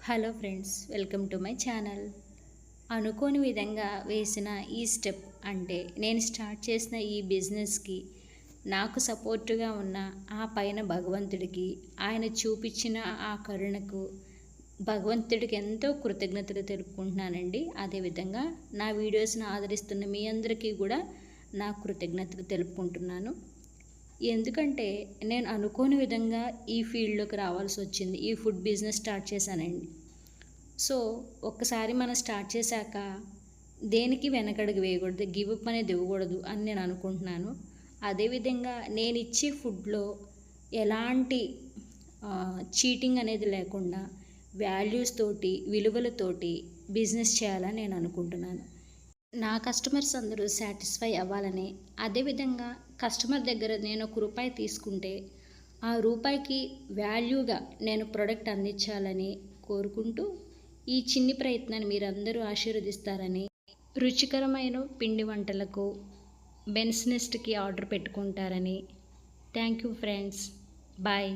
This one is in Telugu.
Hello friends, welcome to my channel. అనుకోని విధంగా వేసిన ఈ స్టెప్ అంటే నేను స్టార్ట్ చేసిన ఈ బిజినెస్కి నాకు సపోర్టుగా ఉన్న ఆ పైన భగవంతుడికి, ఆయన చూపించిన ఆ కరుణకు భగవంతుడికి ఎంతో కృతజ్ఞతలు తెలుపుకుంటున్నానండి. అదేవిధంగా నా వీడియోస్ని ఆదరిస్తున్న మీ అందరికీ కూడా నా కృతజ్ఞతలు తెలుపుకుంటున్నాను. ఎందుకంటే నేను అనుకోని విధంగా ఈ ఫీల్డ్లోకి రావాల్సి వచ్చింది. ఈ ఫుడ్ బిజినెస్ స్టార్ట్ చేశానండి. సో ఒక్కసారి మనం స్టార్ట్ చేశాక దేనికి వెనకడుగు వేయకూడదు, గివప్ అనేది ఇవ్వకూడదు అని నేను అనుకుంటున్నాను. అదేవిధంగా నేను ఇచ్చే ఫుడ్లో ఎలాంటి చీటింగ్ అనేది లేకుండా వాల్యూస్ తోటి, విలువలతోటి బిజినెస్ చేయాలని నేను అనుకుంటున్నాను. నా కస్టమర్స్ అందరూ సాటిస్ఫై అవ్వాలని, అదేవిధంగా కస్టమర్ దగ్గర నేను ₹1 తీసుకుంటే ఆ రూపాయికి వాల్యూగా నేను ప్రోడక్ట్ అందించాలని కోరుకుంటూ ఈ చిన్ని ప్రయత్నాన్ని మీరందరూ ఆశీర్వదిస్తారని, రుచికరమైన పిండి వంటలకు బెన్స్ నెస్ట్కి ఆర్డర్ పెట్టుకుంటారని. Thank you friends. బాయ్.